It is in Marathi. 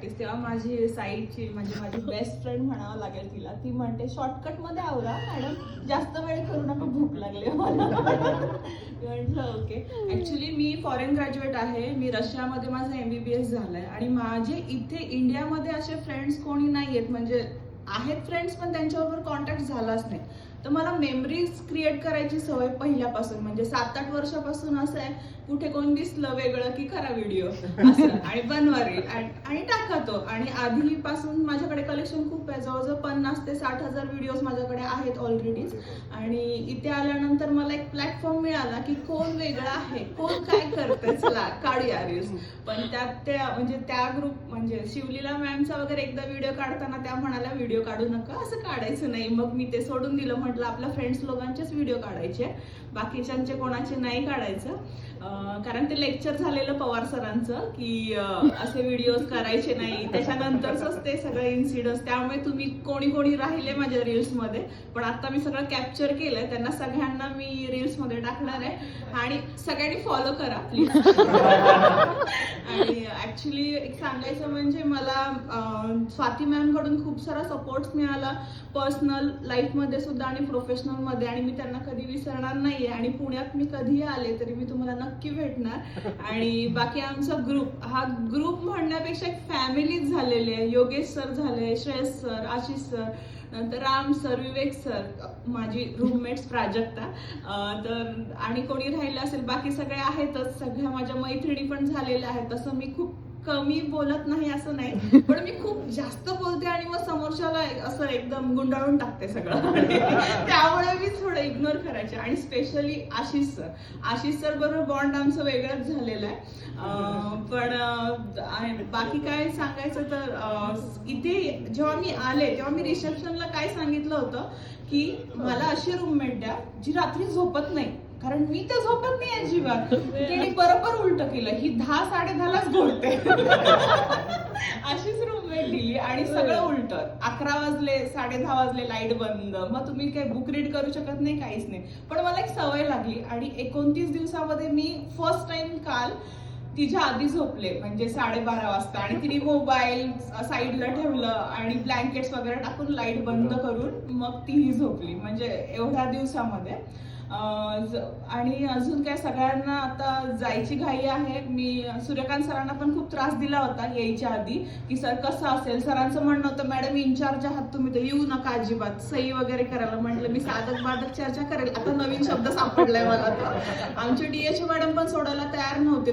प्रॅक्टिस. तेव्हा माझी साईडची म्हणजे माझी बेस्ट फ्रेंड म्हणावं लागेल तिला, ती म्हणते शॉर्टकट मध्ये आवरा मॅडम, जास्त वेळ करू नका, भूक लागली मला. म्हटलं ओके. ऍक्च्युली मी फॉरेन ग्रॅज्युएट आहे, मी रशियामध्ये माझं MBBS झालंय आणि माझे इथे इंडियामध्ये असे फ्रेंड्स कोणी नाही आहेत, म्हणजे आहेत फ्रेंड्स पण त्यांच्याबरोबर कॉन्टॅक्ट झालाच नाही. तर मला मेमरीज क्रिएट करायची सवय पहिल्यापासून, म्हणजे 7-8 वर्षापासून असं आहे, कुठे कोण दिसलं वेगळं की करा व्हिडिओ असं आणि बनवा रील आणि टाका तो. आणि आधीपासून माझ्याकडे कलेक्शन खूप आहे, जवळजवळ 50,000 ते 60,000 व्हिडिओज माझ्याकडे आहेत ऑलरेडी. आणि इथे आल्यानंतर मला एक प्लॅटफॉर्म मिळाला की कोण वेगळं आहे, कोण काय करतंय, चला काढूया रील्स. पण त्यात त्या ग्रुप म्हणजे शिवलीला मॅमचा वगैरे एकदा व्हिडिओ काढताना त्या म्हणाल्या व्हिडिओ काढू नका, असं काढायचं नाही. मग मी ते सोडून दिलं, म्हटलं आपल्या फ्रेंड्स लोकांचेच व्हिडिओ काढायचे, बाकीच्यांचे कोणाचे नाही काढायचं. कारण ते लेक्चर झालेलं पवार सरांचं की असे व्हिडिओज करायचे नाही, त्याच्यानंतरच ते सगळे इन्सिडन्स. त्यामुळे तुम्ही कोणी कोणी राहिले माझ्या रील्स मध्ये, पण आता मी सगळं कॅप्चर केलंय, त्यांना सगळ्यांना मी रील्स मध्ये टाकणार आहे आणि सगळ्यांनी फॉलो करा प्लीज. आणि ऍक्च्युली एक सांगायचं म्हणजे मला स्वाती मॅम कडून खूप सारा सपोर्ट मिळाला, पर्सनल लाईफ मध्ये सुद्धा आणि प्रोफेशनल मध्ये, आणि मी त्यांना कधी विसरणार नाहीये. आणि पुण्यात मी कधीही आले तरी मी तुम्हाला नक्की भेटणार. आणि बाकी आमचा ग्रुप, हा ग्रुप म्हणण्यापेक्षा एक फॅमिलीच झालेली आहे. योगेश सर झाले, श्रेयस सर, आशिष सर, नंतर राम सर, विवेक सर, माझी रूममेट्स प्राजक्ता, तर आणि कोणी राहिलं असेल बाकी सगळे आहेतच. सगळ्या माझ्या मैत्रिणी पण झालेल्या आहेत. तसं मी खूप कमी बोलत नाही असं नाही, पण मी खूप जास्त बोलते आणि मग समोरच्याला असं एकदम गुंडाळून टाकते सगळं. त्यामुळे मी थोडं इग्नोर करायचे. आणि स्पेशली आशिष सर बरोबर बॉन्ड आमचं वेगळंच झालेलं आहे. पण बाकी काय सांगायचं तर इथे जेव्हा मी आले तेव्हा मी रिसेप्शनला काय सांगितलं होतं की मला अशी रूममेट द्या जी रात्री झोपत नाही, कारण मी तर झोपत नाही अजिबात. तिने बरोबर उलट केलं, ही 10-10:30लाच घोळते. अशीच रूममेट दिली आणि सगळं उलट. 11 वाजले, 10:30 वाजले, लाईट बंद, मग तुम्ही काही बुक रीड करू शकत नाही, काहीच नाही. पण मला एक सवय लागली आणि 29 दिवसामध्ये मी फर्स्ट टाइम काल तिच्या आधी झोपले, म्हणजे 12:30 वाजता. आणि तिने मोबाईल साईडला ठेवलं आणि ब्लँकेट्स वगैरे टाकून लाईट बंद करून मग तीही झोपली, म्हणजे एवढ्या दिवसामध्ये. आणि अजून काय, सगळ्यांना आता जायची घाई आहे. मी सूर्यकांत सरांना पण खूप त्रास दिला होता यायच्या आधी की सर कसं असेल. सरांचं म्हणणं होतं मॅडम इन्चार्ज आहात तुम्ही, तर येऊ नका अजिबात, सही वगैरे करायला. म्हटलं मी साधक बाधक चर्चा करेल. आता नवीन शब्द सापडलाय मला. तर आमचे DH मॅडम पण सोडायला तयार नव्हते.